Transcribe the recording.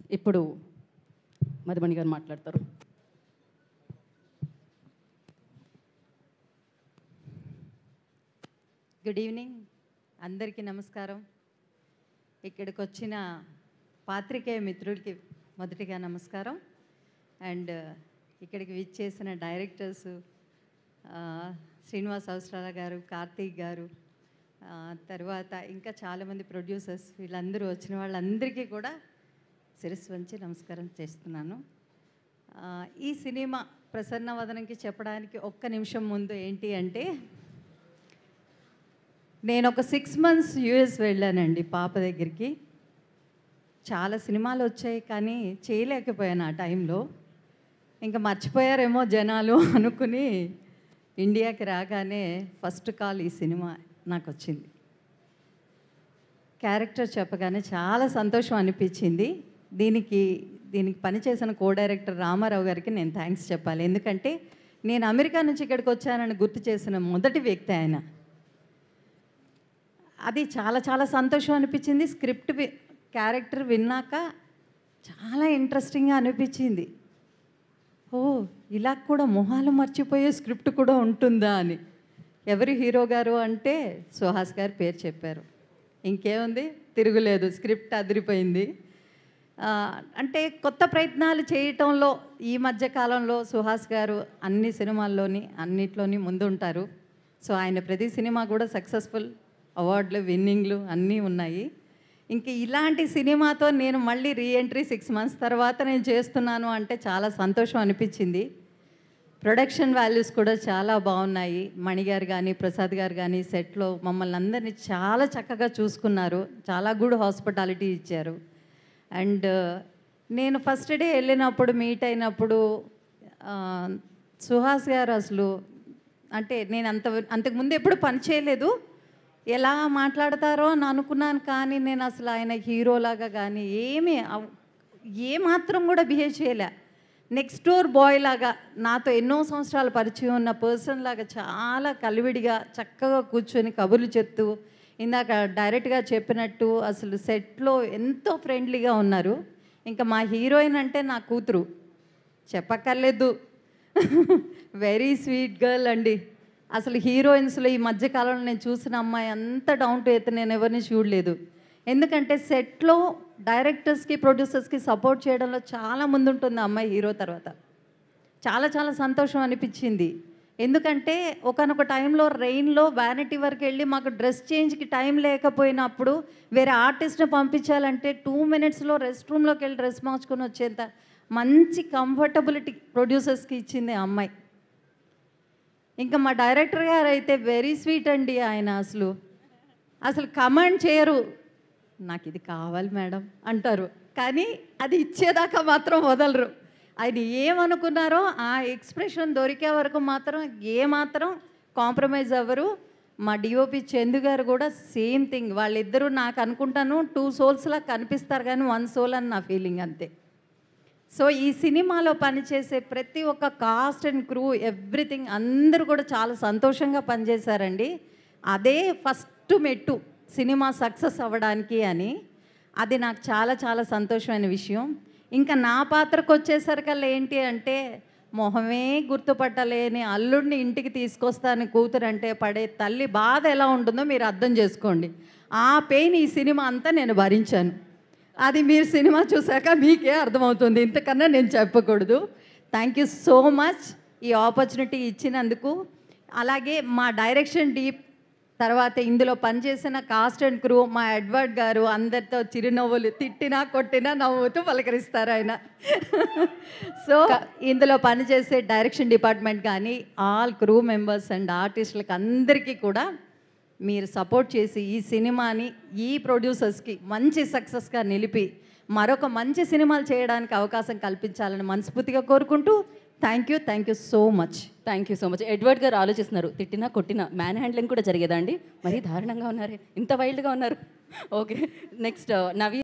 ఇప్పుడు మధుమణి గారు మాట్లాడతారు. గుడ్ ఈవినింగ్, అందరికీ నమస్కారం. ఇక్కడికి వచ్చిన పాత్రికేయ మిత్రులకి మొదటిగా నమస్కారం. అండ్ ఇక్కడికి విచ్చేసిన డైరెక్టర్స్ శ్రీనివాస్ అవసరాల గారు, కార్తీక్ గారు, తర్వాత ఇంకా చాలామంది ప్రొడ్యూసర్స్, వీళ్ళందరూ వచ్చిన వాళ్ళందరికీ కూడా శిరస్సు వంచి నమస్కారం చేస్తున్నాను. ఈ సినిమా ప్రసన్న వదనంకి చెప్పడానికి ఒక్క నిమిషం ముందు ఏంటి అంటే, నేను ఒక 6 months యూఎస్ వెళ్ళానండి పాప దగ్గరికి. చాలా సినిమాలు వచ్చాయి కానీ చేయలేకపోయాను ఆ టైంలో. ఇంకా మర్చిపోయారేమో జనాలు అనుకుని ఇండియాకి రాగానే ఫస్ట్ కాల్ ఈ సినిమా నాకు వచ్చింది. క్యారెక్టర్ చెప్పగానే చాలా సంతోషం అనిపించింది. దీనికి పనిచేసిన కో డైరెక్టర్ రామారావు గారికి నేను థ్యాంక్స్ చెప్పాలి. ఎందుకంటే నేను అమెరికా నుంచి ఇక్కడికి వచ్చానని గుర్తు చేసిన మొదటి వ్యక్తి ఆయన. అది చాలా చాలా సంతోషం అనిపించింది. స్క్రిప్ట్ క్యారెక్టర్ విన్నాక చాలా ఇంట్రెస్టింగ్గా అనిపించింది. ఓ, ఇలా కూడా మొహాలు మర్చిపోయే స్క్రిప్ట్ కూడా ఉంటుందా అని. ఎవరి హీరో గారు అంటే సుహాస్ గారు పేరు చెప్పారు. ఇంకేముంది, తిరుగులేదు, స్క్రిప్ట్ అదిరిపోయింది. అంటే కొత్త ప్రయత్నాలు చేయటంలో ఈ మధ్య కాలంలో సుహాస్ గారు అన్ని సినిమాల్లోని అన్నిట్లోని ముందుంటారు. సో ఆయన ప్రతి సినిమా కూడా సక్సెస్ఫుల్, అవార్డులు, విన్నింగ్లు అన్నీ ఉన్నాయి. ఇంక ఇలాంటి సినిమాతో నేను మళ్ళీ రీఎంట్రీ 6 months తర్వాత నేను చేస్తున్నాను అంటే చాలా సంతోషం అనిపించింది. ప్రొడక్షన్ వాల్యూస్ కూడా చాలా బాగున్నాయి. మణిగారు కానీ, ప్రసాద్ గారు కానీ సెట్లో మమ్మల్ని అందరినీ చాలా చక్కగా చూసుకున్నారు. చాలా గుడ్ హాస్పిటాలిటీ ఇచ్చారు. అండ్ నేను ఫస్ట్ డే వెళ్ళినప్పుడు మీట్ అయినప్పుడు సుహాస్ గారు అసలు అంటే నేను అంతకుముందు ఎప్పుడు పని చేయలేదు, ఎలా మాట్లాడతారో అని అనుకున్నాను. కానీ నేను అసలు ఆయన హీరోలాగా కానీ ఏమాత్రం కూడా బిహేవ్ చేయలే. నెక్స్ట్ డోర్ బాయ్ లాగా, నాతో ఎన్నో సంవత్సరాల పరిచయం ఉన్న పర్సన్ లాగా చాలా కలివిడిగా చక్కగా కూర్చొని కబుర్లు చెప్తూ, ఇందాక డైరెక్ట్గా చెప్పినట్టు అసలు సెట్లో ఎంతో ఫ్రెండ్లీగా ఉన్నారు. ఇంకా మా హీరోయిన్ అంటే నా కూతురు, చెప్పక్కర్లేదు. వెరీ స్వీట్ గర్ల్ అండి. అసలు హీరోయిన్స్లో ఈ మధ్యకాలంలో నేను చూసిన అమ్మాయి అంత డౌన్ టు ఎర్త్ నేను ఎవరిని చూడలేదు. ఎందుకంటే సెట్లో డైరెక్టర్స్కి, ప్రొడ్యూసర్స్కి సపోర్ట్ చేయడంలో చాలా ముందుంటుంది ఆ అమ్మాయి హీరో తర్వాత. చాలా చాలా సంతోషం అనిపించింది. ఎందుకంటే ఒకనొక టైంలో రెయిన్లో వ్యానిటీ వరకు వెళ్ళి మాకు డ్రెస్ చేంజ్కి టైం లేకపోయినప్పుడు వేరే ఆర్టిస్ట్ని పంపించాలంటే 2 minutesలో రెస్ట్ రూమ్లోకి వెళ్ళి డ్రెస్ మార్చుకొని వచ్చేంత మంచి కంఫర్టబిలిటీ ప్రొడ్యూసర్స్కి ఇచ్చింది ఆ అమ్మాయి. ఇంకా మా డైరెక్టర్ గారు అయితే వెరీ స్వీట్ అండి. ఆయన అసలు కమాండ్ చేయరు, నాకు ఇది కావాలి మేడం అంటారు, కానీ అది ఇచ్చేదాకా మాత్రం వదలరు. ఆయన ఏమనుకున్నారో ఆ ఎక్స్ప్రెషన్ దొరికే వరకు మాత్రం ఏమాత్రం కాంప్రమైజ్ అవ్వరు. మా డిఓపి చందు గారు కూడా సేమ్ థింగ్. వాళ్ళిద్దరూ నాకు అనుకుంటాను 2 souls కనిపిస్తారు కానీ 1 soul అని నా ఫీలింగ్ అంతే. సో ఈ సినిమాలో పనిచేసే ప్రతి ఒక్క కాస్ట్ అండ్ క్రూ, ఎవ్రీథింగ్ అందరూ కూడా చాలా సంతోషంగా పనిచేశారండి. అదే ఫస్ట్ మెట్టు సినిమా సక్సెస్ అవ్వడానికి అని. అది నాకు చాలా చాలా సంతోషమైన విషయం. ఇంకా నా పాత్రకు వచ్చేసరికల్లా ఏంటి అంటే, మొహమే గుర్తుపట్టలేని అల్లుడిని ఇంటికి తీసుకొస్తాను కూతురు అంటే పడే తల్లి బాధ ఎలా ఉంటుందో మీరు అర్థం చేసుకోండి. ఆ పెయిన్ ఈ సినిమా అంతా నేను భరించాను. అది మీరు సినిమా చూశాక మీకే అర్థమవుతుంది. ఇంతకన్నా నేను చెప్పకూడదు. థ్యాంక్ యూ సో మచ్ ఈ ఆపర్చునిటీ ఇచ్చినందుకు. అలాగే మా డైరెక్షన్ డీప్ తర్వాత ఇందులో పనిచేసిన కాస్ట్ అండ్ క్రూ, మా ఎడ్వర్డ్ గారు అందరితో చిరునవ్వులు, తిట్టినా కొట్టినా నవ్వుతూ పలకరిస్తారు ఆయన. సో ఇందులో పనిచేసే డైరెక్షన్ డిపార్ట్మెంట్ కానీ ఆల్ క్రూ మెంబర్స్ అండ్ ఆర్టిస్టులకు అందరికీ కూడా మీరు సపోర్ట్ చేసి ఈ సినిమాని ఈ ప్రొడ్యూసర్స్కి మంచి సక్సెస్గా నిలిపి మరొక మంచి సినిమాలు చేయడానికి అవకాశం కల్పించాలని మనస్ఫూర్తిగా కోరుకుంటూ thank you so much. Thank you so much. Edward గారు ఆలోచిస్తున్నారు, తిట్టినా కొట్టినా మ్యాన్ హ్యాండ్లింగ్ కూడా జరిగేదా అండి? మరీ దారుణంగా ఉన్నారు, ఇంత వైల్డ్గా ఉన్నారు. Okay, next Naveen.